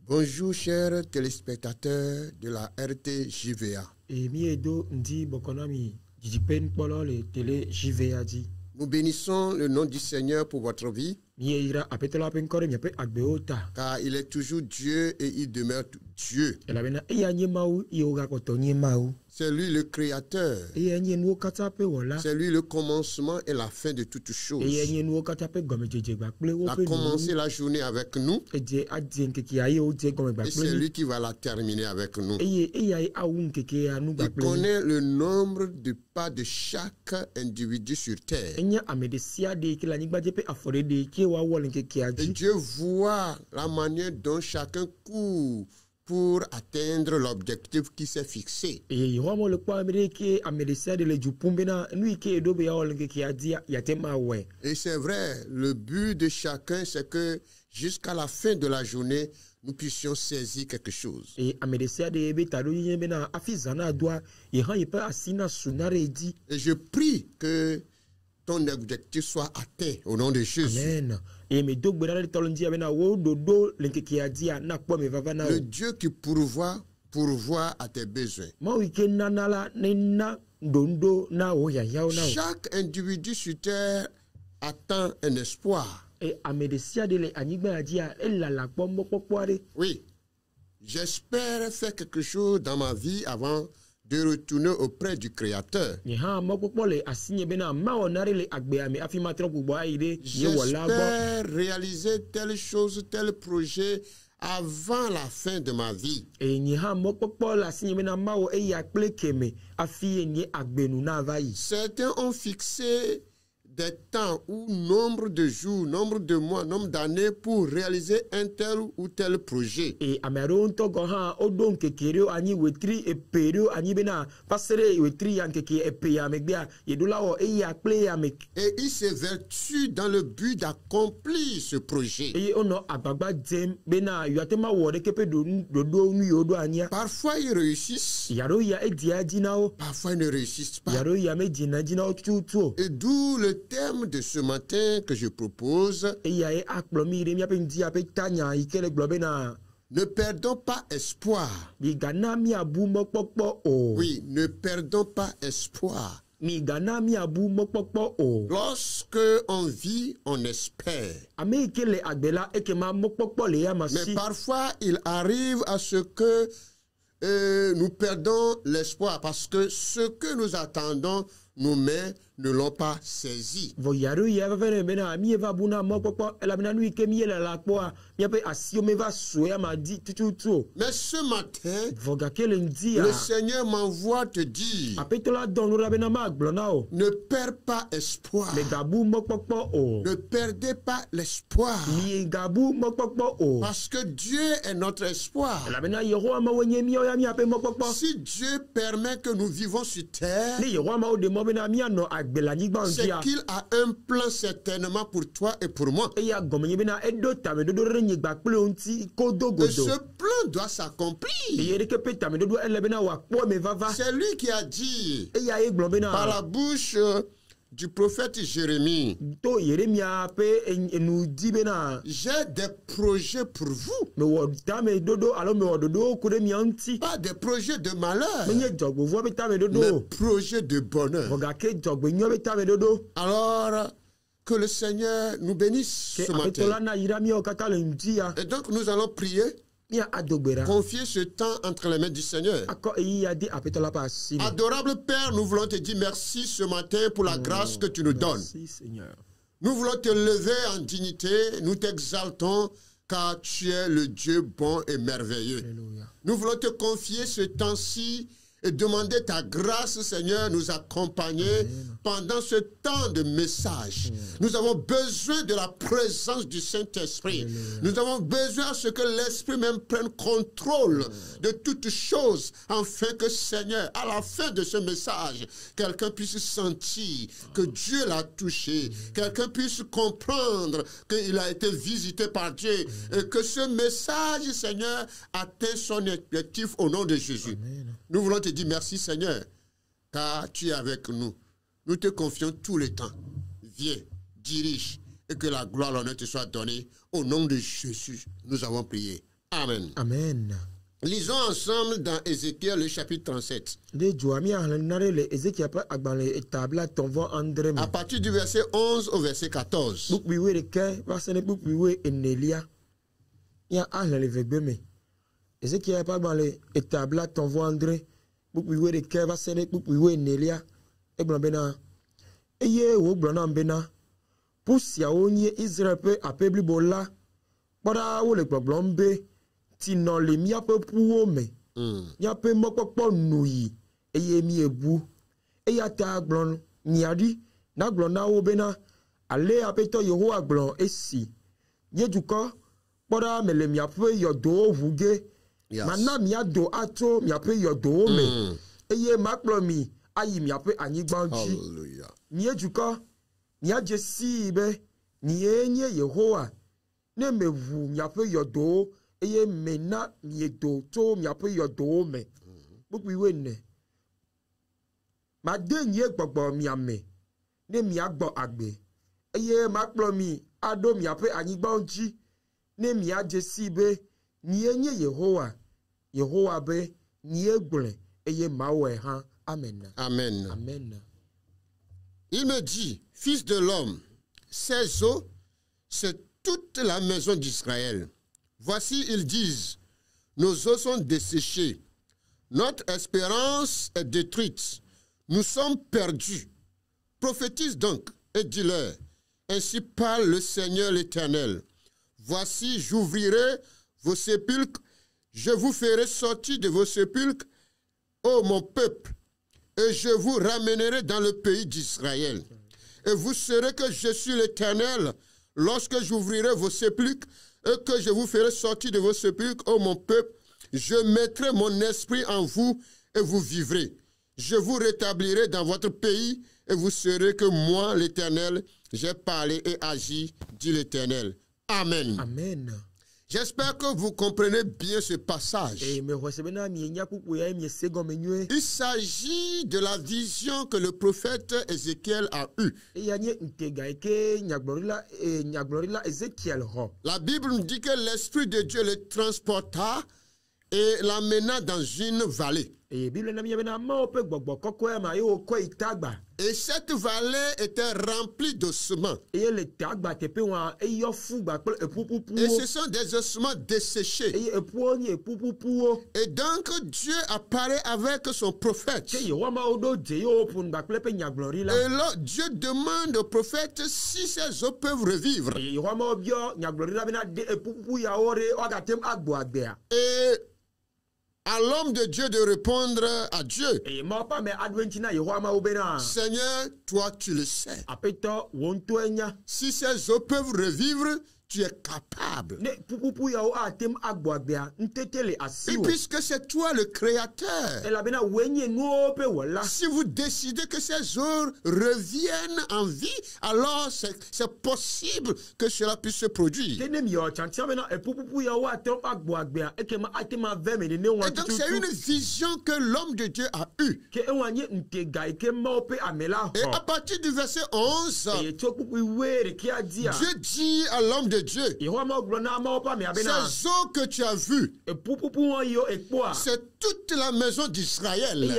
Bonjour chers téléspectateurs de la RTJVA. Nous bénissons le nom du Seigneur pour votre vie. Car il est toujours Dieu et il demeure Dieu. C'est lui le créateur. C'est lui le commencement et la fin de toutes choses. Il a commencé la journée avec nous. Et c'est lui qui va la terminer avec nous. Il connaît le nombre de pas de chaque individu sur terre. Et Dieu voit la manière dont chacun court pour atteindre l'objectif qui s'est fixé. Et c'est vrai, le but de chacun, c'est que jusqu'à la fin de la journée, nous puissions saisir quelque chose. Et je prie que ton objectif soit atteint au nom de Jésus. Amen. Le Dieu qui pourvoit à tes besoins. Chaque individu sur terre attend un espoir. Oui, j'espère faire quelque chose dans ma vie avant de retourner auprès du Créateur. J'espère réaliser telle chose, tel projet avant la fin de ma vie. Certains ont fixé des temps ou nombre de jours, nombre de mois, nombre d'années pour réaliser un tel ou tel projet. Et il s'évertue dans le but d'accomplir ce projet. Parfois ils réussissent, parfois ils ne réussissent pas. Et d'où le thème de ce matin que je propose: ne perdons pas espoir. Oui, ne perdons pas espoir. Lorsque on vit, on espère. Mais parfois, il arrive à ce que nous perdons l'espoir parce que ce que nous attendons, nos mains ne l'ont pas saisi. Mais ce matin, le Seigneur m'envoie te dire: ne perds pas espoir. Ne perdez pas l'espoir. Parce que Dieu est notre espoir. Si Dieu permet que nous vivons sur terre, c'est qu'il a un plan certainement pour toi et pour moi. Et ce plan doit s'accomplir. C'est lui qui a dit par la bouche du prophète Jérémie: j'ai des projets pour vous. Pas des projets de malheur, mais projets de bonheur. Alors, que le Seigneur nous bénisse ce matin. Et donc nous allons prier. Confier ce temps entre les mains du Seigneur. Adorable Père, nous voulons te dire merci ce matin pour la grâce que tu nous donnes. Nous voulons te lever en dignité, nous t'exaltons car tu es le Dieu bon et merveilleux. Alléluia. Nous voulons te confier ce temps-ci et demander ta grâce, Seigneur, nous accompagner pendant ce temps de message. Nous avons besoin de la présence du Saint-Esprit. Nous avons besoin à ce que l'Esprit même prenne contrôle de toutes choses, afin que, Seigneur, à la fin de ce message, quelqu'un puisse sentir que Dieu l'a touché, quelqu'un puisse comprendre qu'il a été visité par Dieu, et que ce message, Seigneur, atteint son objectif au nom de Jésus. Amen. Nous voulons te dire merci, Seigneur, car tu es avec nous. Nous te confions tout le temps. Viens, dirige, et que la gloire, l'honneur te soit donnée. Au nom de Jésus, nous avons prié. Amen. Amen. Lisons ensemble dans Ézéchiel le chapitre 37. À partir du verset 11 au verset 14. Ezekiel pas dans les établis t'envoie André pour pouvoir de cœur va séné pour pouvoir Nelia et blanc bena eye wo blanc bena pour si a onye Israël peut appeler bola para wo le blanc be ti non le mi ape pour me ya pe mo popo nuyi eye mi ebu eya ta blanc niadi na blanc na wo bena ale apeto Yehowa blanc esi ye du ko para me le mi ape yodo vuge. Yes. Maintenant, mi a do ato, mi a pe yodo me. Eye maklo mi, ayi mi a pe anigbanji. Hallelujah. Ni eduka, ni a jesi be, ni enye Yehowa. Ne me vu, mi a pe yodo, eye mena mi edo to, mi a pe yodo me. Bukwi wene. Ma de nye gbogbo mi a me. Ne mi a gbo agbe. Eye maklo mi, ado mi a pe anigbanji. Ne mi a jesi be, ni enye Yehowa, Yehowa be, ni egle, eye mawe han, amen. Amen. Amen. Il me dit, fils de l'homme, ces eaux, c'est toute la maison d'Israël. Voici, ils disent, nos eaux sont desséchées, notre espérance est détruite, nous sommes perdus. Prophétise donc et dis-leur, ainsi parle le Seigneur l'Éternel. Voici, j'ouvrirai vos sépulcres, je vous ferai sortir de vos sépulcres, ô mon peuple, et je vous ramènerai dans le pays d'Israël. Et vous saurez que je suis l'Éternel, lorsque j'ouvrirai vos sépulcres, et que je vous ferai sortir de vos sépulcres, ô mon peuple, je mettrai mon esprit en vous, et vous vivrez. Je vous rétablirai dans votre pays, et vous saurez que moi, l'Éternel, j'ai parlé et agi, dit l'Éternel. Amen. Amen. J'espère que vous comprenez bien ce passage. Il s'agit de la vision que le prophète Ézéchiel a eue. La Bible nous dit que l'Esprit de Dieu le transporta et l'amena dans une vallée. Et cette vallée était remplie d'ossements. Et ce sont des ossements desséchés. Et donc Dieu apparaît avec son prophète. Et là, Dieu demande au prophète si ces eaux peuvent revivre. Et à l'homme de Dieu de répondre à Dieu. Seigneur, toi tu le sais. Si ces eaux peuvent revivre, tu es capable. Et puisque c'est toi le créateur, si vous décidez que ces eaux reviennent en vie, alors c'est possible que cela puisse se produire. Et donc c'est une vision que l'homme de Dieu a eue. Et à partir du verset 11, Dieu dit à l'homme de Dieu, ces eaux que tu as vues, c'est toute la maison d'Israël. Oui,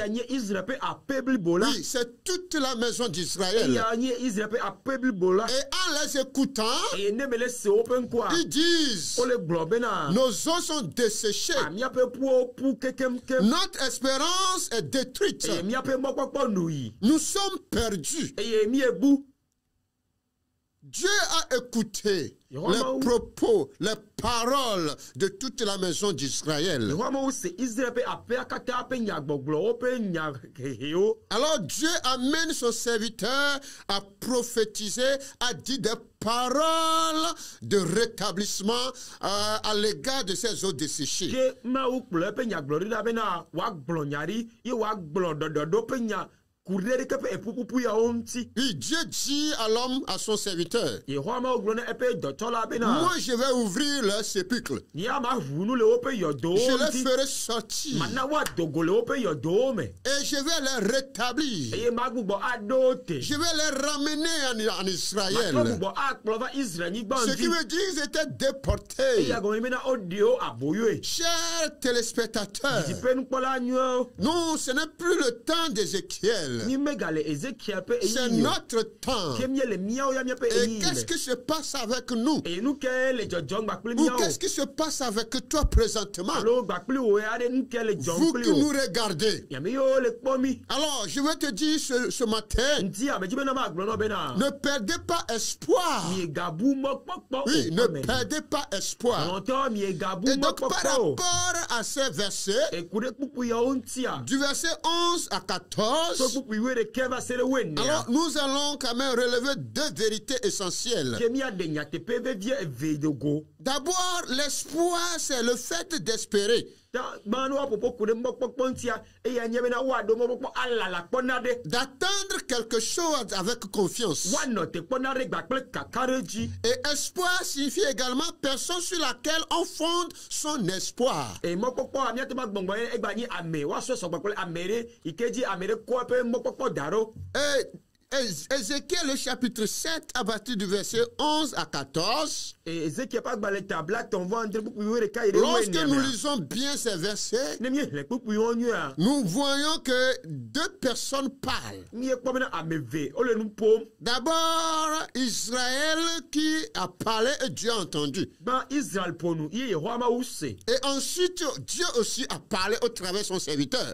c'est toute la maison d'Israël. Et en les écoutant, ils disent, nos eaux sont desséchées, notre espérance est détruite, nous sommes perdus. Dieu a écouté les propos, les paroles de toute la maison d'Israël. Alors Dieu amène son serviteur à prophétiser, à dire des paroles de rétablissement à l'égard de ces eaux desséchées. Oui, Dieu dit à l'homme, à son serviteur, moi je vais ouvrir leur sépulcre. Je les ferai sortir. Et je vais les rétablir. Je vais les ramener en Israël. Ce qui veut dire qu'ils étaient déportés. Chers téléspectateurs, non, ce n'est plus le temps d'Ézéchiel. C'est notre temps. Et qu'est-ce qui se passe avec nous? Ou qu'est-ce qui se passe avec toi présentement? Vous qui nous regardez. Alors, je vais te dire ce matin, ne perdez pas espoir. Oui, ne perdez pas espoir. Et donc, par rapport à ces versets, du verset 11 à 14, alors nous allons quand même relever deux vérités essentielles. D'abord, l'espoir, c'est le fait d'espérer. D'attendre quelque chose avec confiance. Et espoir signifie également personne sur laquelle on fonde son espoir. Et Ézéchiel, le chapitre 7, à partir du verset 11 à 14. Lorsque nous lisons bien ces versets, nous voyons que deux personnes parlent. D'abord, Israël qui a parlé et Dieu a entendu. Et ensuite, Dieu aussi a parlé au travers de son serviteur.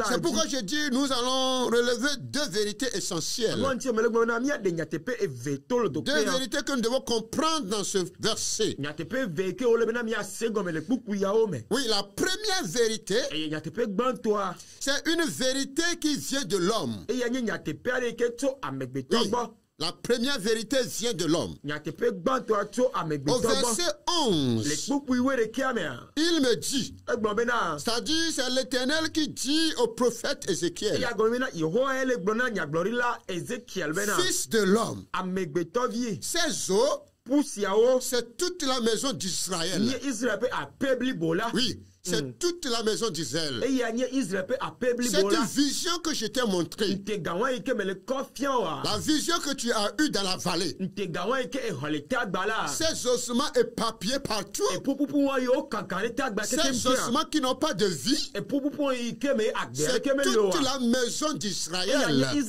C'est pourquoi je dis nous allons relever deux vérités essentielles. Deux vérités que nous devons comprendre dans ce verset. Oui, la première vérité, c'est une vérité qui vient de l'homme. Oui, la première vérité vient de l'homme. Au verset 11, il me dit, c'est-à-dire c'est l'Éternel qui dit au prophète Ézéchiel, fils de l'homme, ces eaux, c'est toute la maison d'Israël. Oui. C'est toute la maison d'Israël. Cette vision que je t'ai montrée, la vision que tu as eue dans la vallée, ces ossements éparpillés partout, ces ossements qui n'ont pas de vie, c'est toute la maison d'Israël. Et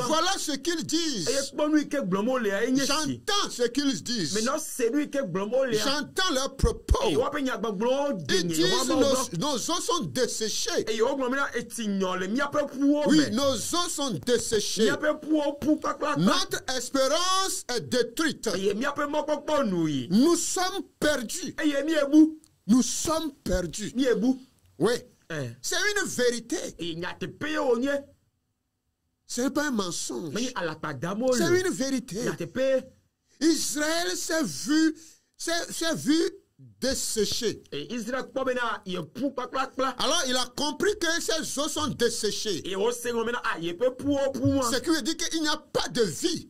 voilà ce qu'ils disent. J'entends ce qu'ils disent. J'entends leurs propos. Ils disent nos os sont desséchés. Oui, nos os sont desséchés. Notre espérance est détruite. Nous sommes perdus. Nous sommes perdus. Oui. C'est une vérité. Ce n'est pas un mensonge. C'est une vérité. Israël s'est vu desséché. Alors il a compris que ses os sont desséchés. Ce qui veut dire qu'il n'y a pas de vie.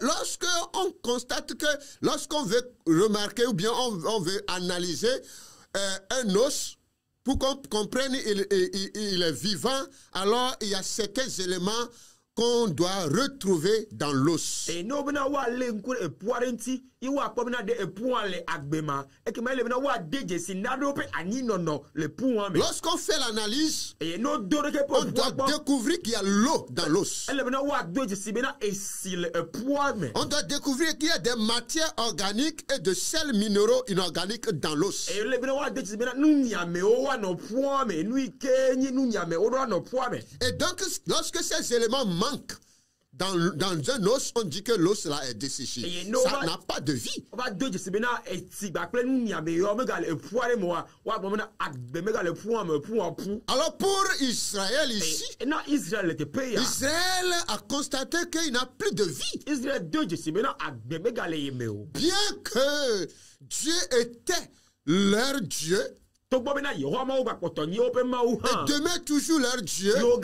Lorsque on constate que lorsqu'on veut remarquer ou bien on veut analyser un os, pour qu'on comprenne il est vivant, alors il y a certains éléments qu'on doit retrouver dans l'os. Lorsqu'on fait l'analyse, on doit découvrir qu'il y a l'eau dans l'os. On doit découvrir qu'il y a des matières organiques et de sels minéraux inorganiques dans l'os. Et donc, lorsque ces éléments manquent dans un os, on dit que l'os là est desséché. Ça n'a pas de vie. Alors pour Israël ici, Israël a constaté qu'il n'a plus de vie. Bien que Dieu était leur Dieu, demeurent toujours leur Dieu. Ils ont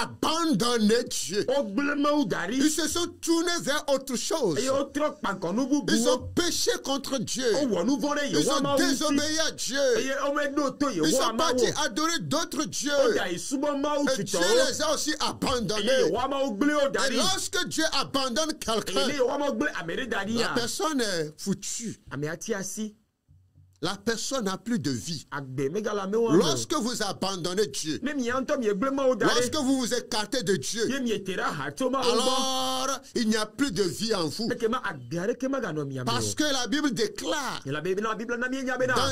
abandonné Dieu. Ils se sont tournés vers autre chose. Ils ont péché contre Dieu. Ils ont désobéi à Dieu. Ils sont partis adorer d'autres dieux. Et Dieu les a aussi abandonnés. Et lorsque Dieu abandonne quelqu'un, la personne est foutue. La personne n'a plus de vie. Lorsque vous abandonnez Dieu, lorsque vous vous écartez de Dieu, alors il n'y a plus de vie en vous. Parce que la Bible déclare dans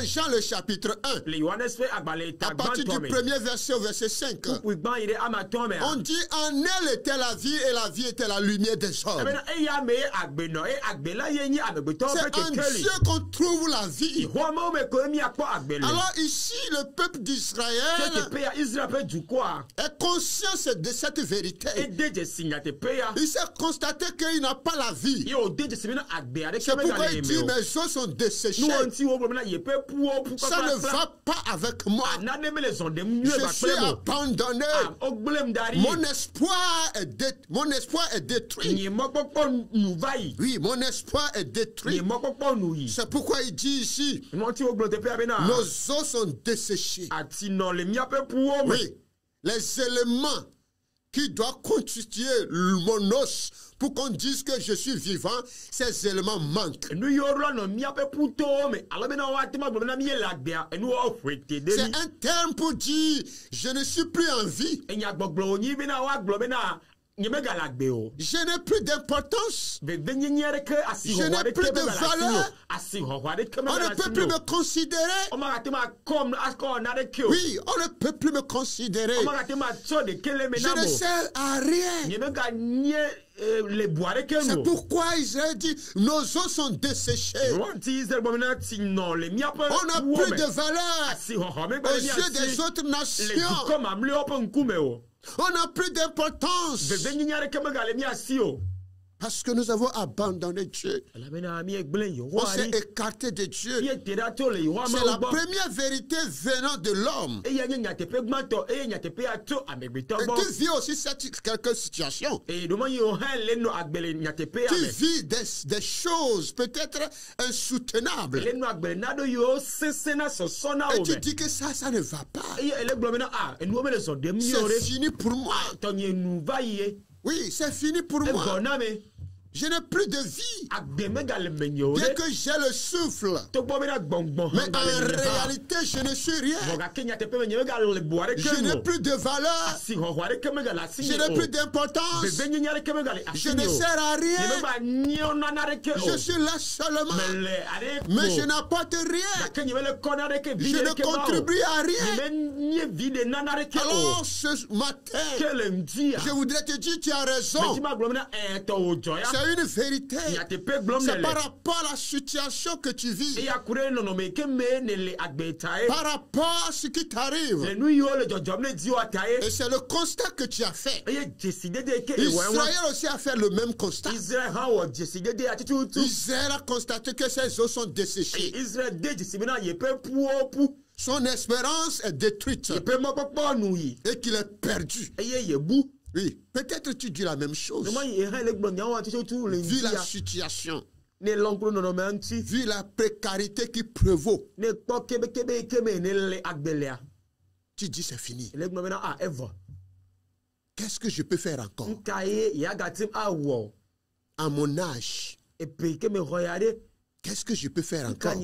Jean le chapitre 1, à partir du premier verset au verset 5, on dit en elle était la vie et la vie était la lumière des hommes. C'est en Dieu qu'on trouve la vie. Alors ici, le peuple d'Israël est conscient de cette vérité. Il s'est constaté qu'il n'a pas la vie. C'est pourquoi il dit, mes os sont desséchés. Ça ne va pas avec moi. Je suis abandonné. Mon espoir est détruit. Oui, mon espoir est détruit. C'est pourquoi il dit ici, nos os sont desséchés. Oui, les éléments qui doivent constituer mon os pour qu'on dise que je suis vivant, ces éléments manquent. C'est un terme pour dire je ne suis plus en vie. Je n'ai plus d'importance. Je n'ai plus de valeur. On ne peut plus me considérer. Oui, on ne peut plus me considérer. Je ne sers à rien. C'est pourquoi Israël dit nos os sont desséchés. On n'a plus de valeur aux yeux des autres nations. On n'a plus d'importance. Parce que nous avons abandonné Dieu. On s'est écarté de Dieu. C'est la première vérité venant de l'homme. Et tu vis aussi quelques situations. Tu vis des choses peut-être insoutenables. Et tu dis que ça ne va pas. C'est fini pour moi. Oui, c'est fini pour moi. Je n'ai plus de vie. Bien que j'ai le souffle. Mais en réalité, je ne suis rien. Je n'ai plus de valeur. Je n'ai plus d'importance. Je ne sers à rien. Je suis là seulement. Mais je n'apporte rien. Je ne contribue à rien. Alors ce matin, je voudrais te dire, tu as raison. C'est une vérité. C'est par rapport à la situation que tu vis. Par rapport à ce qui t'arrive. Et c'est le constat que tu as fait. Israël aussi a fait le même constat. Israël a constaté que ses os sont desséchés. Son espérance est détruite. Et qu'il est perdu. Oui, peut-être tu dis la même chose. Vu la situation, vu la précarité qui prévaut, tu dis c'est fini. Qu'est-ce que je peux faire encore? À mon âge, qu'est-ce que je peux faire encore?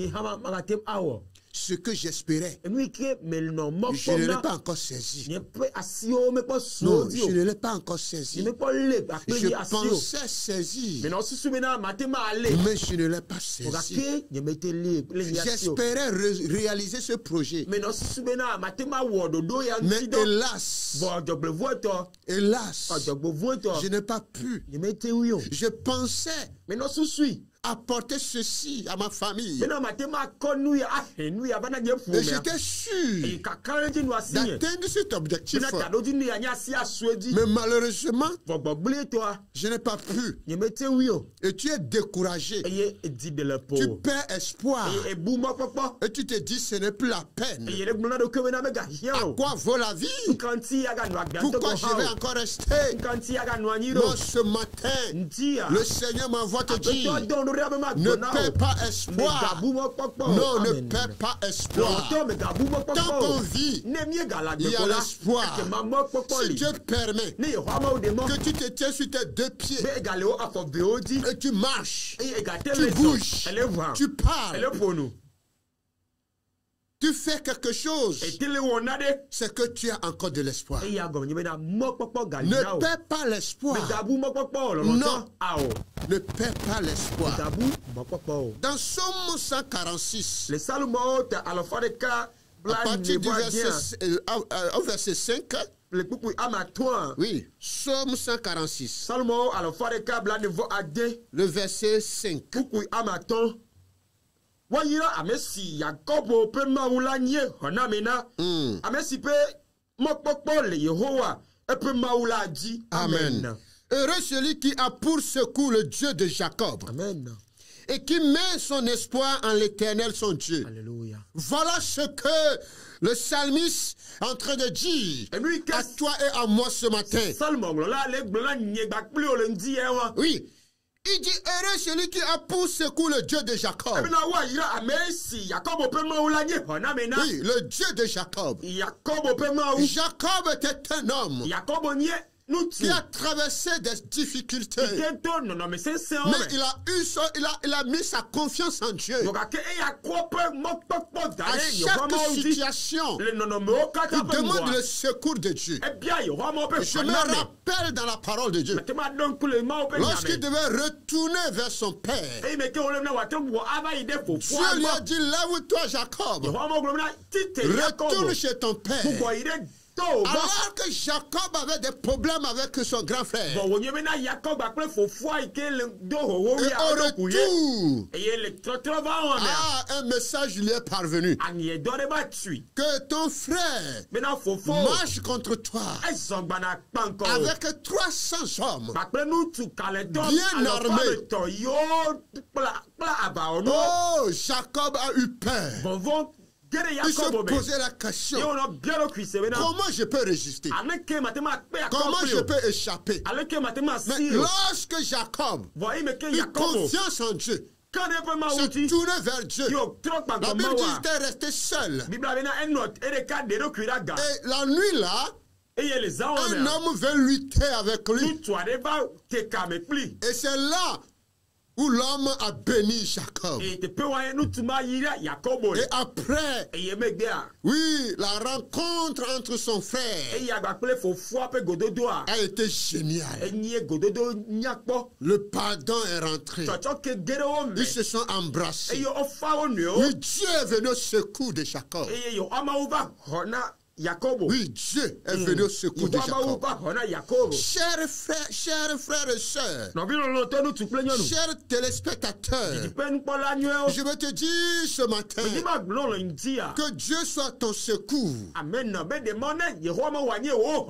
Ce que j'espérais, je ne l'ai pas encore saisi. Non, je ne l'ai pas encore saisi. Je pensais saisir, mais je ne l'ai pas saisi. J'espérais réaliser ce projet. Mais hélas, je n'ai pas pu. Je pensais apporter ceci à ma famille. Et j'étais sûr d'atteindre cet objectif. Mais malheureusement, je n'ai pas pu. Et tu es découragé. Tu perds espoir. Et tu te dis, ce n'est plus la peine. À quoi vaut la vie? Pourquoi je vais encore rester? Non, ce matin, le Seigneur m'envoie te dire, ne perds pas espoir. Non, ne perds pas espoir. Tant qu'on vit, il y a l'espoir. Si Dieu permet que tu te tiens sur tes deux pieds et tu marches, tu bouges, tu parles, tu fais quelque chose, c'est que tu as encore de l'espoir. Ne perds pas l'espoir. Non, ne perds pas l'espoir. Dans Somme 146, à partir du verset 5, oui, Somme 146, le verset 5. Wayira amesi Yakobo pe maula nye honamena amesi pe mokpokpo le Yehowa e pe maula di. Amen. Heureux celui qui a pour secours le Dieu de Jacob. Amen. Et qui met son espoir en l'Éternel son Dieu. Alléluia. Voilà ce que le psalmiste est en train de dire à toi et à moi ce matin. Oui. Il dit, heureux celui qui a pour secours le Dieu de Jacob. Oui, le Dieu de Jacob. Jacob était un homme qui a traversé des difficultés. Mais il a mis sa confiance en Dieu. À chaque situation, il demande le secours de Dieu. Je me rappelle dans la parole de Dieu, lorsqu'il devait retourner vers son père, Dieu lui a dit, lève-toi Jacob, retourne chez ton père. Alors que Jacob avait des problèmes avec son grand frère. Et au retour, un message lui est parvenu. Que ton frère marche contre toi avec 300 hommes bien armés. Oh, Jacob a eu peur. Il se posait la question, comment je peux résister? Comment je peux échapper? Mais lorsque Jacob eut confiance en Dieu, se tournait vers Dieu, la Bible dit qu'il était resté seul. Et la nuit là, un homme veut lutter avec lui. Et c'est là où l'homme a béni Jacob. Et après, oui, la rencontre entre son frère a été géniale. Le pardon est rentré. Ils se sont embrassés. Oui, Dieu est venu au secours de Jacob. Oui, Dieu est venu au secours de Jacob. Chers frères et sœurs, chers téléspectateurs, je veux te dire ce matin que Dieu soit ton secours.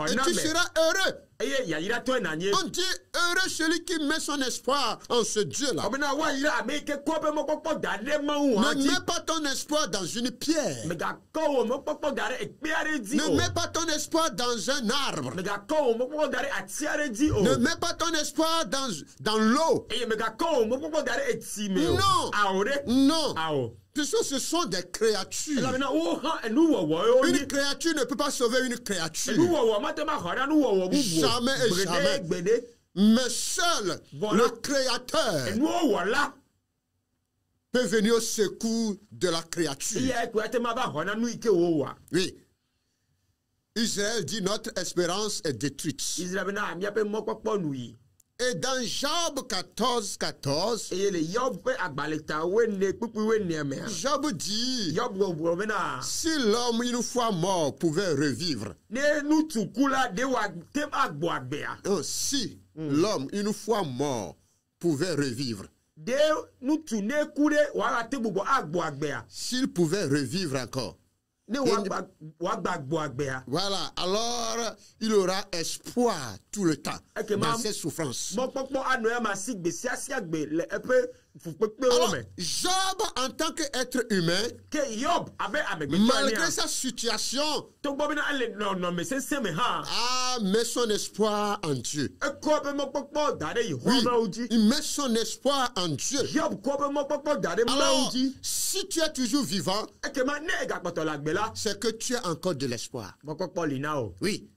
Et tu seras heureux. On dit heureux celui qui met son espoir en ce Dieu-là. Ne mets pas ton espoir dans une pierre. Ne mets pas ton espoir dans un arbre. Ne mets pas ton espoir dans l'eau. Non. Non. Ce sont des créatures. Une créature ne peut pas sauver une créature. Jamais et jamais. Mais seul le Créateur peut venir au secours de la créature. Oui. Israël dit notre espérance est détruite. Et dans Job 14, 14, Job dit, si l'homme une fois mort pouvait revivre, si l'homme une fois mort pouvait revivre, de nutu ne kude wa te bubo agbo agbea. S'il pouvait revivre encore. Ne wa agbo agbea. Voilà, alors il aura espoir tout le temps dans ses souffrances. Alors, Job, en tant qu'être humain, malgré sa situation, met son espoir en Dieu. Oui, il met son espoir en Dieu. Alors, si tu es toujours vivant, c'est que tu as encore de l'espoir. Oui.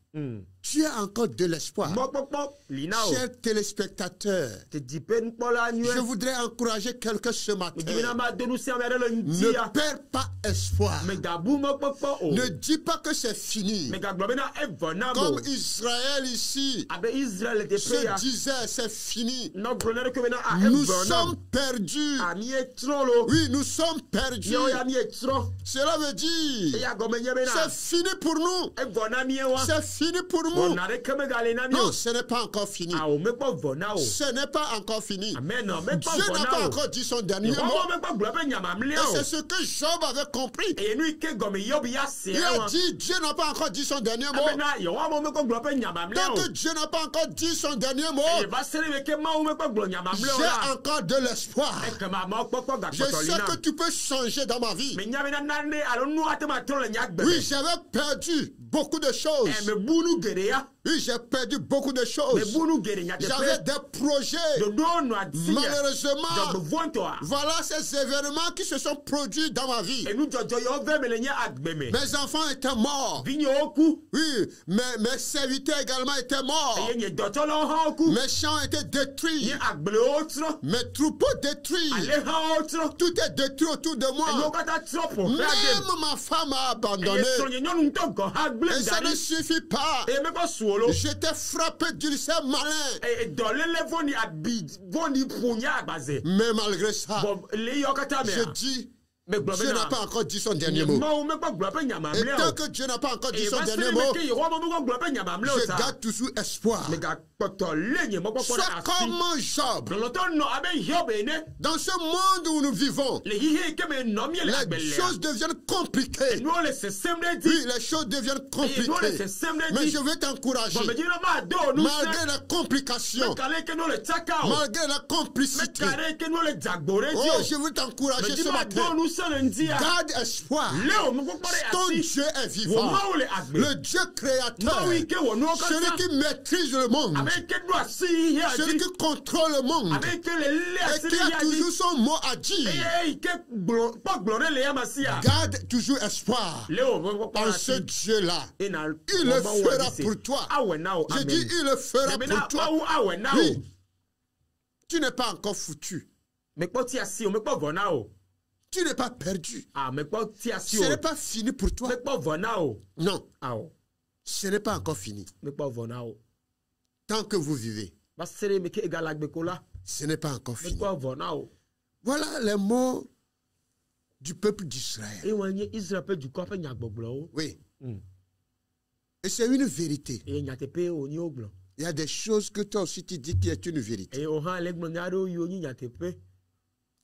Tu as encore de l'espoir. Chers téléspectateurs, je voudrais encourager quelqu'un ce matin. Ne perds pas espoir. Ne dis pas que c'est fini. Comme Israël ici se disait, c'est fini. Nous sommes perdus. Oui, nous sommes perdus. Cela veut dire, c'est fini pour nous. C'est fini pour nous. Non, ce n'est pas encore fini. Ce n'est pas encore fini. Dieu n'a pas encore dit son dernier mot. Et c'est ce que Job avait compris. Il a dit, Dieu n'a pas encore dit son dernier mot. Tant que Dieu n'a pas encore dit son dernier mot, j'ai encore de l'espoir. Je sais que tu peux changer dans ma vie. Oui, j'avais perdu beaucoup de choses. Oui, j'ai perdu beaucoup de choses. J'avais des projets. Malheureusement, voilà ces événements qui se sont produits dans ma vie. Mes enfants étaient morts. Oui, mes serviteurs également étaient morts. Mes champs étaient détruits. Mes troupeaux détruits. Tout est détruit autour de moi. Même ma femme a abandonné. Et ça ne suffit pas. J'étais frappé d'ulcère malin. Mais malgré ça, je dis, Dieu n'a pas encore dit son dernier mot. Et tant que Dieu n'a pas encore dit son dernier mot, je garde toujours espoir. Sois comme Job. Dans ce monde où nous vivons, les choses deviennent compliquées. Oui, les choses deviennent compliquées. Mais je veux t'encourager. Malgré les complications, malgré la complicité, oh, je veux t'encourager ce matin. Garde espoir. Ton Dieu est vivant. Le Dieu créateur. Celui qui maîtrise le monde. Celui qui contrôle le monde. Et qui a toujours son mot à dire. Garde toujours espoir en ce Dieu-là. Il le fera pour toi. Je dis, il le fera pour toi. Oui. Tu n'es pas encore foutu. Tu n'es pas perdu. Ce n'est pas fini pour toi. Non. Ce n'est pas encore fini. Tant que vous vivez, ce n'est pas encore fini. Voilà les mots du peuple d'Israël. Oui. Et c'est une vérité. Il y a des choses que toi aussi tu dis qui est une vérité.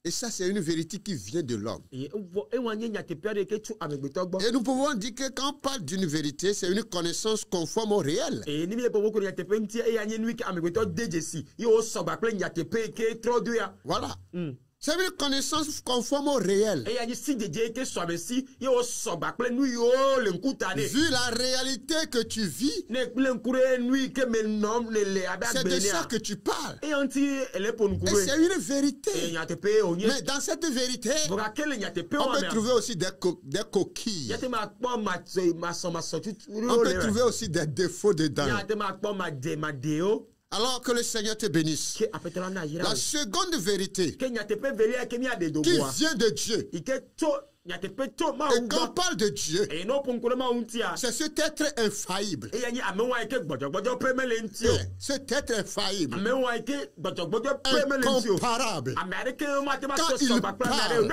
Et ça, c'est une vérité qui vient de l'homme. Et nous pouvons dire que quand on parle d'une vérité, c'est une connaissance conforme au réel. Voilà. C'est une connaissance conforme au réel. Vu la réalité que tu vis, c'est de ça que tu parles. Et c'est une vérité. Mais dans cette vérité, on peut trouver aussi des coquilles. On peut trouver aussi des défauts dedans. Alors que le Seigneur te bénisse. La seconde vérité qui vient de Dieu, Et quand on parle de Dieu, c'est cet être infaillible. Cet être infaillible, incomparable. Quand il parle,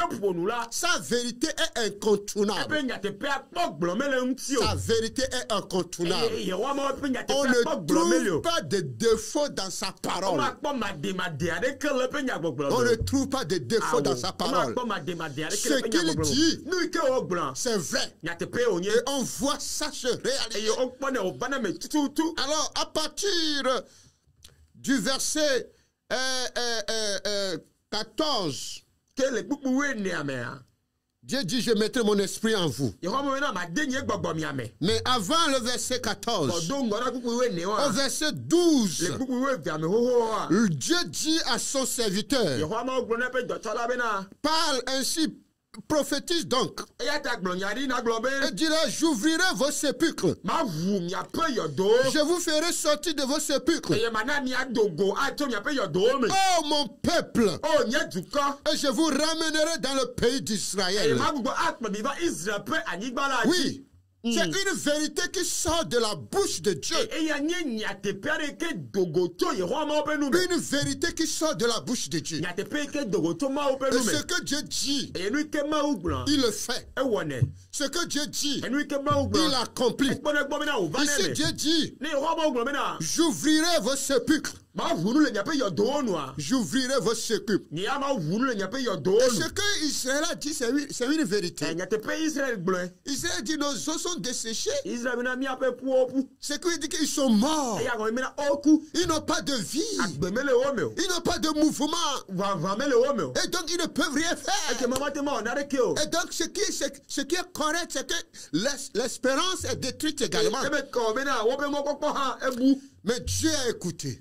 sa vérité est incontournable. Sa vérité est incontournable. On ne trouve pas de défaut dans sa parole. On ne trouve pas de défaut dans sa parole. Ce qu'il dit, c'est vrai. Et on voit ça se réaliser. Alors, à partir du verset 14, Dieu dit, je mettrai mon esprit en vous. Mais avant le verset 14, au verset 12, Dieu dit à son serviteur, parle ainsi, prophétise donc. Et dira, j'ouvrirai vos sépulcres. Je vous ferai sortir de vos sépulcres. Oh mon peuple. Et je vous ramènerai dans le pays d'Israël. Oui. C'est une vérité qui sort de la bouche de Dieu. Une vérité qui sort de la bouche de Dieu. Et ce que Dieu dit, il le fait. Ce que Dieu dit, il accomplit. Ici, Dieu dit, j'ouvrirai vos sépulcres. J'ouvrirai vos sépulcres. Et ce que Israël a dit, c'est une vérité. Israël dit, nos os sont desséchés. C'est qu'il dit qu'ils sont morts. Ils n'ont pas de vie. Ils n'ont pas de mouvement. Et donc, ils ne peuvent rien faire. Et donc, ce qui est correct, c'est que l'espérance est détruite également. Mais Dieu a écouté.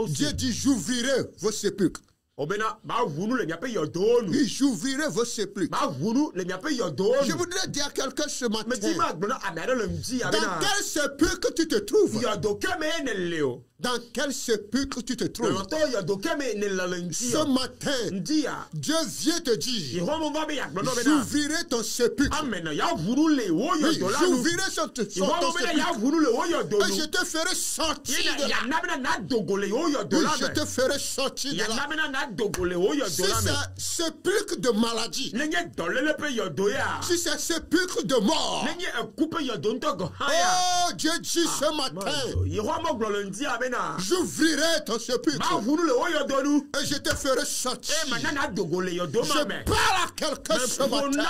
Dieu dit, j'ouvrirai vos sépulcres. Oui, j'ouvrirai vos sépulcres. Je voudrais dire à quelqu'un ce matin, dans quel sépulcre tu te trouves? Dans quel sépulcre tu te trouves? Ce matin, Dieu vient te dire, j'ouvrirai ton sépulcre. Oui, j'ouvrirai ton sépulcre. Et je te ferai sortir de là. Oui, je te ferai sortir de là. Si c'est sépulcre de maladie, si c'est sépulcre de mort, oh, Dieu dit ce matin, j'ouvrirai ton sépulcre et je te ferai sortir. Je parle à quelqu'un ce matin.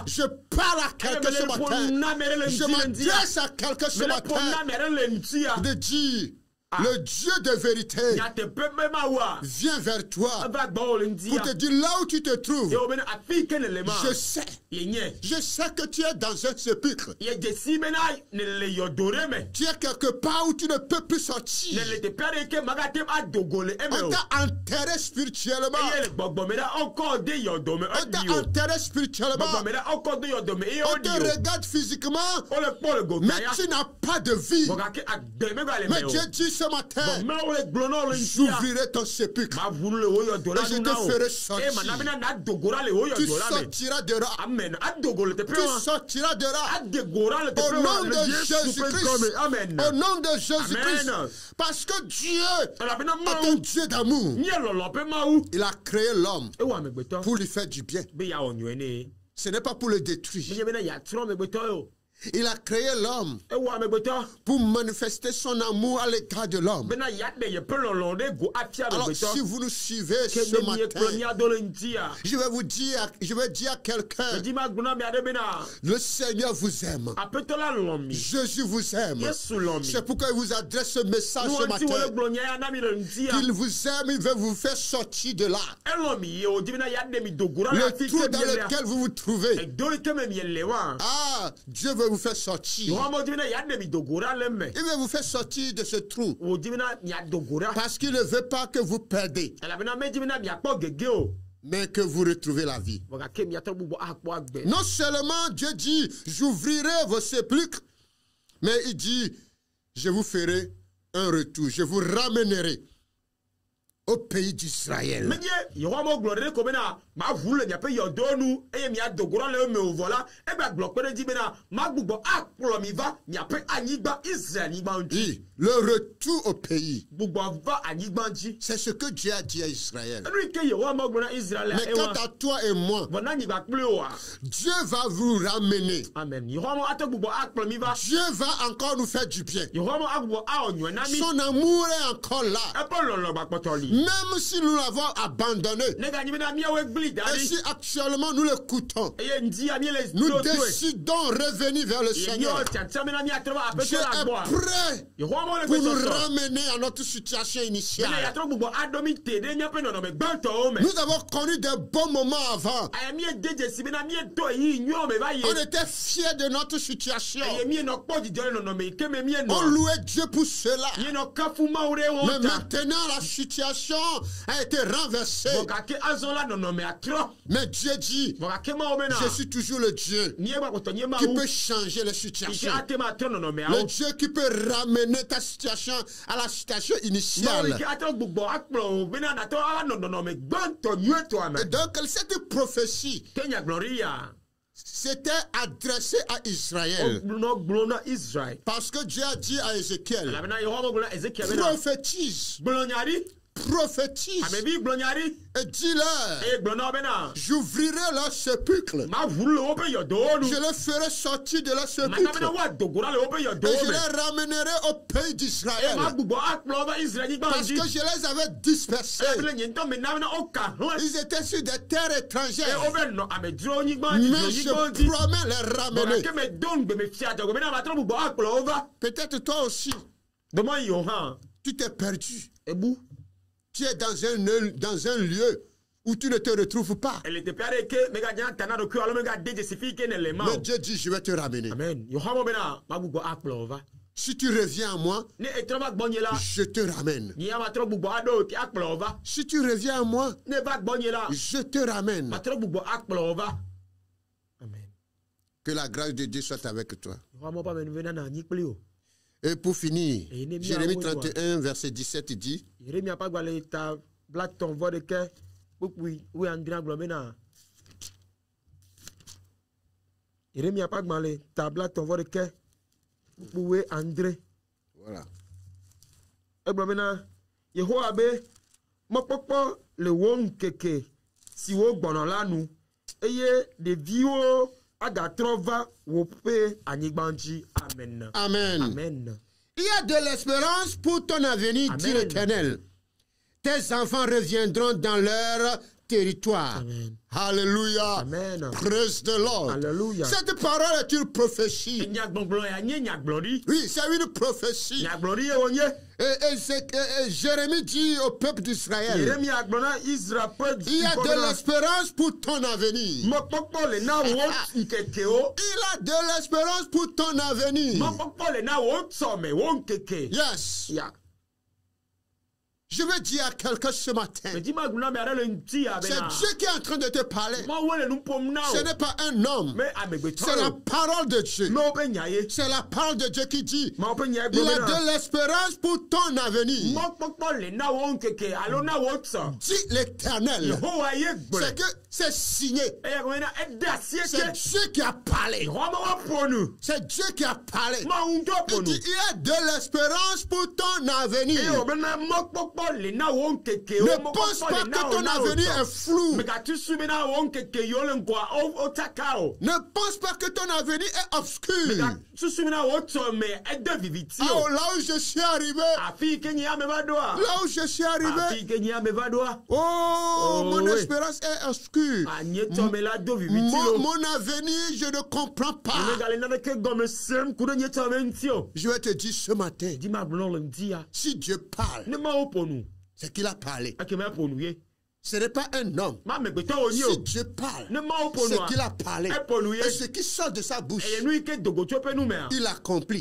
Je parle à quelqu'un ce matin. Je m'adresse à quelqu'un ce matin de dire, le Dieu de vérité vient vers toi pour te dire là où tu te trouves. Je sais que tu es dans un sépulcre. Tu es quelque part où tu ne peux plus sortir. On t'a enterré spirituellement. On t'a enterré spirituellement. On te regarde physiquement, mais tu n'as pas de vie. Mais Dieu dit ce matin, j'ouvrirai ton sépulcre et je te ferai sortir. Tu sortiras de là. Tu sortiras de là. Au nom de Jésus-Christ. Au nom de Jésus-Christ. Parce que Dieu est un Dieu d'amour. Il a créé l'homme pour lui faire du bien. Ce n'est pas pour le détruire. Il a créé l'homme pour manifester son amour à l'égard de l'homme. Alors, si vous nous suivez ce matin, je vais dire à quelqu'un, le Seigneur vous aime. Jésus vous aime. C'est pourquoi il vous adresse ce message ce matin. Qu'il vous aime, il veut vous faire sortir de là. Le trou dans lequel vous vous trouvez. Ah, Dieu veut vous faire sortir. Il veut vous faire sortir de ce trou. Parce qu'il ne veut pas que vous perdez, mais que vous retrouvez la vie. Non seulement Dieu dit, j'ouvrirai vos sépulcres, mais il dit, je vous ferai un retour, je vous ramènerai au pays d'Israël. Oui, le retour au pays. C'est ce que Dieu a dit à Israël. Mais quant à toi et moi, Dieu va vous ramener. Dieu va encore nous faire du bien. Son amour est encore là. Même si nous l'avons abandonné, et si actuellement nous l'écoutons, nous décidons de revenir vers le Seigneur. Dieu est prêt pour nous ramener à notre situation initiale. Nous avons connu de bons moments avant. On était fiers de notre situation. On louait Dieu pour cela. Mais maintenant, la situation a été renversée. Mais Dieu dit, je suis toujours le Dieu qui peut changer les situations. Le Dieu qui peut ramener ta situation à la situation initiale. Et donc, cette prophétie c'était adressé à Israël. Parce que Dieu a dit à Ézéchiel, prophétise. Prophétise et dis-leur, j'ouvrirai leur sépulcre, je les ferai sortir de leur sépulcre et je les ramènerai au pays d'Israël parce que je les avais dispersés. Ils étaient sur des terres étrangères, mais je promets les ramener. Peut-être toi aussi tu t'es perdu. Tu es dans un lieu où tu ne te retrouves pas. Mais Dieu dit, je vais te ramener. Si tu reviens à moi, je te ramène. Si tu reviens à moi, je te ramène. Amen. Que la grâce de Dieu soit avec toi. Et pour finir, Jérémie 31, verset 17 dit, Amen. Amen. Il y a de l'espérance pour ton avenir, dit l'Éternel. Tes enfants reviendront dans leur territoire. Amen. Alléluia. Amen. Praise the Lord. Alléluia. Cette parole est une prophétie. Oui, c'est une prophétie. Et Jérémie dit au peuple d'Israël, il y a de l'espérance pour ton avenir. Il a de l'espérance pour ton avenir. Yes. Yeah. Je veux dire à quelqu'un ce matin, c'est Dieu qui est en train de te parler. Ce n'est pas un homme. C'est la parole de Dieu. C'est la parole de Dieu qui dit, il y a de l'espérance pour ton avenir. Dit l'Éternel. C'est que c'est signé. C'est Dieu qui a parlé. C'est Dieu qui a parlé. Il dit, il y a de l'espérance pour ton avenir. Ne pense pas que ton avenir est flou. Ne pense pas que ton avenir est obscur. Oh, là où je suis arrivé. Là où je suis arrivé. Oh, mon espérance est obscure. Mon avenir, je ne comprends pas. Je vais te dire ce matin, si Dieu parle, c'est qu'il a parlé. Ce n'est pas un homme. Si Dieu parle, ce qu'il a parlé, et ce qui sort de sa bouche, il accomplit,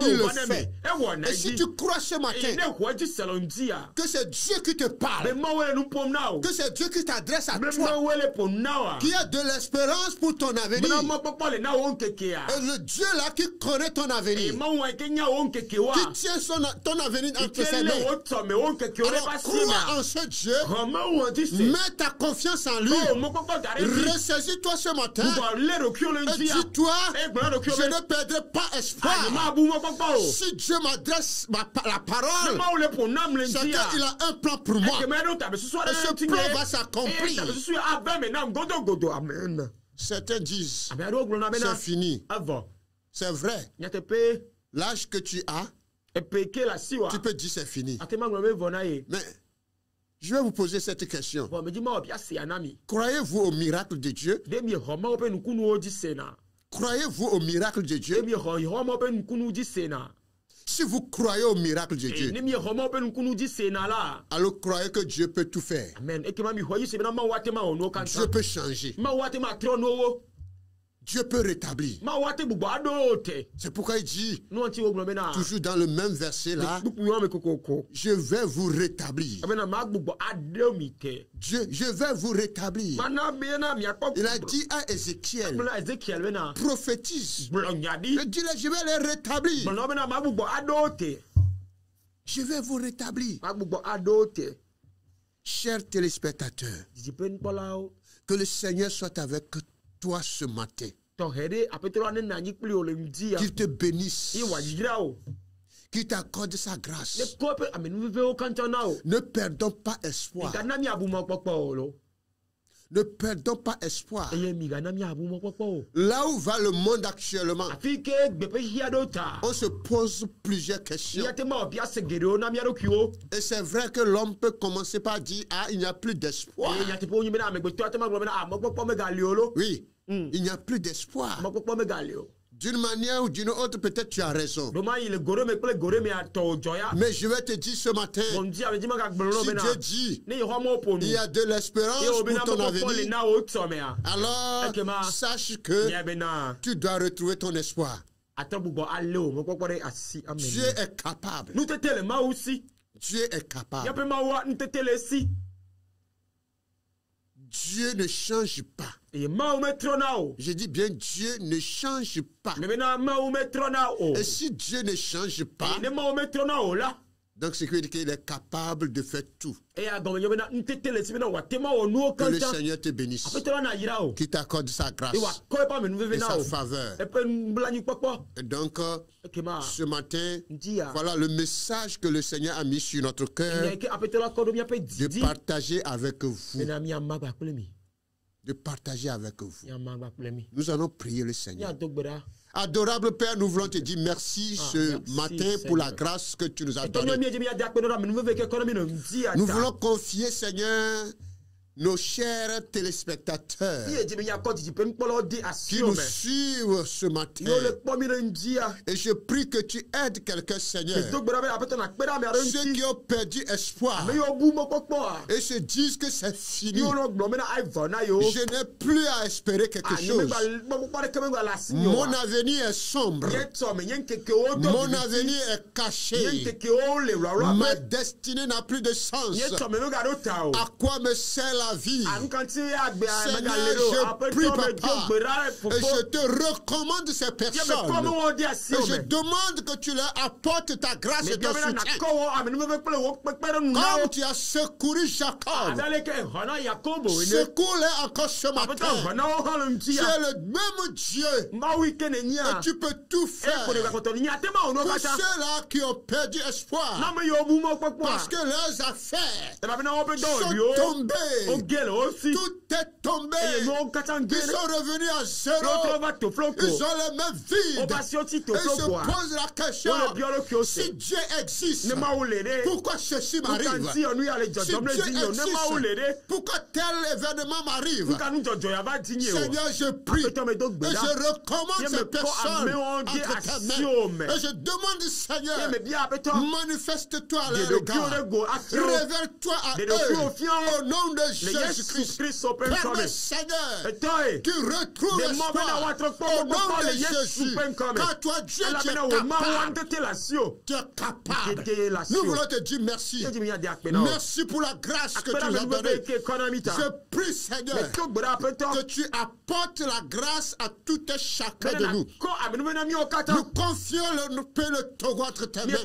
il le fait. Et si tu crois ce matin que c'est Dieu qui te parle, que c'est Dieu qui t'adresse à toi, qui a de l'espérance pour ton avenir, et le Dieu là qui connaît ton avenir, qui tient ton avenir entre ses mains, alors crois en ce Dieu. Mets ta confiance en lui. Ressaisis-toi ce matin. Et dis-toi, je ne perdrai pas espoir. Si Dieu m'adresse la parole, c'est qu'il a un plan pour moi. Et ce plan va s'accomplir. Amen. Certains disent, c'est fini. C'est vrai. L'âge que tu as, tu peux dire c'est fini. Mais je vais vous poser cette question. Croyez-vous au miracle de Dieu? Croyez-vous au miracle de Dieu? Si vous croyez au miracle de Dieu, alors croyez que Dieu peut tout faire. Dieu peut changer. Dieu peut rétablir. C'est pourquoi il dit, toujours dans le même verset là, je vais vous rétablir. Je vais vous rétablir. Il a dit à Ézéchiel, prophétise. Il dit là, je vais les rétablir. Je vais vous rétablir. Chers téléspectateurs, que le Seigneur soit avec toi ce matin. Qu'il te bénisse. Qu'il t'accorde sa grâce. Ne perdons pas espoir. Ne perdons pas espoir. Là où va le monde actuellement, on se pose plusieurs questions. Et c'est vrai que l'homme peut commencer par dire, ah, il n'y a plus d'espoir. Oui, il n'y a plus d'espoir. D'une manière ou d'une autre, peut-être tu as raison. Mais je vais te dire ce matin, si Dieu dit, il y a de l'espérance pour ton avenir, alors sache que tu dois retrouver ton espoir. Dieu est capable. Dieu est capable. Dieu ne change pas. Je dis bien, Dieu ne change pas. Et si Dieu ne change pas, donc c'est qu'il est capable de faire tout. Que le Seigneur te bénisse, qu'il t'accorde sa grâce et sa faveur. Et donc, ce matin, voilà le message que le Seigneur a mis sur notre cœur, de partager avec vous. De partager avec vous. Nous allons prier le Seigneur. Adorable Père, nous voulons te dire merci ce matin pour la grâce que tu nous as donnée. Nous voulons confier, Seigneur, nos chers téléspectateurs qui nous suivent ce matin. Et je prie que tu aides quelqu'un, Seigneur. Ceux qui ont perdu espoir et se disent que c'est fini. Je n'ai plus à espérer quelque chose. Mon avenir est sombre. Mon avenir est caché. Ma destinée n'a plus de sens. À quoi me sert la vie? Seigneur, je prie, Papa, et je te recommande ces personnes. Et je demande que tu leur apportes ta grâce et ton soutien. Comme tu as secouru Jacob, secours-les encore ce matin. Tu es le même Dieu et tu peux tout faire pour ceux-là qui ont perdu espoir parce que leurs affaires sont tombées. Tout est tombé. Ils sont revenus à zéro. Ils ont les mains vides. Et ils se posent la question, si Dieu existe, pourquoi ceci m'arrive? Si Dieu existe, pourquoi tel événement m'arrive? Seigneur, je prie et je recommande ces personnes entre ta main. Et je demande, Seigneur, manifeste-toi à leur égard. Révèle-toi à eux au nom de Jésus-Christ. Permets, Seigneur, qu'ils retrouvent l'espoir au nom de Jésus. Quand toi, Dieu, tu es capable. Tu es capable. Nous voulons te dire merci. Merci pour la grâce que tu nous as donnée. Je prie, Seigneur, que tu apportes la grâce à tout et chacun de nous. Nous confions le Togo entre tes mains.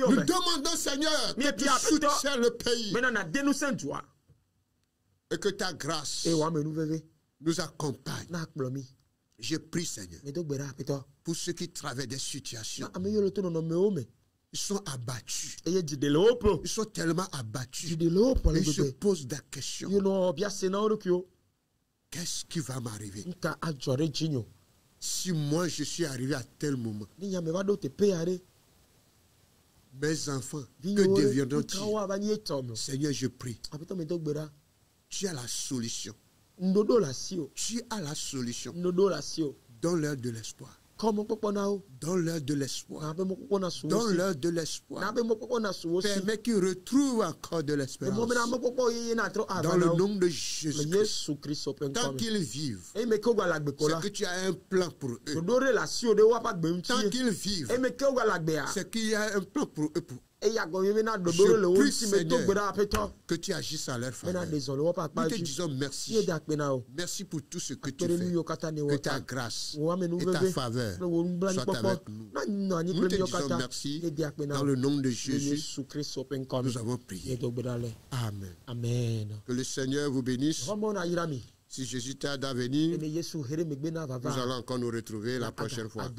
Nous demandons, Seigneur, que tu soutiennes le pays. Et que ta grâce nous accompagne. Je prie, Seigneur, pour ceux qui traversent des situations. Ils sont abattus. Ils sont tellement abattus. Et ils se posent des questions. Qu'est-ce qui va m'arriver? Si moi je suis arrivé à tel moment, mes enfants, que deviendront-ils? Seigneur, je prie. Tu as la solution. Tu as la solution. Donne-leur de l'espoir. Donne-leur de l'espoir. Donne-leur de l'espoir. Permets qu'ils retrouvent encore de l'espérance. Dans le nom de Jésus-Christ. Tant qu'ils vivent, c'est que tu as un plan pour eux. Tant qu'ils vivent, c'est qu'il y a un plan pour eux. Je prie, Seigneur, que tu agisses à leur faveur. Nous te disons merci. Merci pour tout ce que tu fais. Que ta grâce et ta faveur soient avec nous. Nous te disons merci. Dans le nom de Jésus, nous avons prié. Amen. Amen. Que le Seigneur vous bénisse. Si Jésus tarde à venir, nous allons encore nous retrouver la prochaine fois.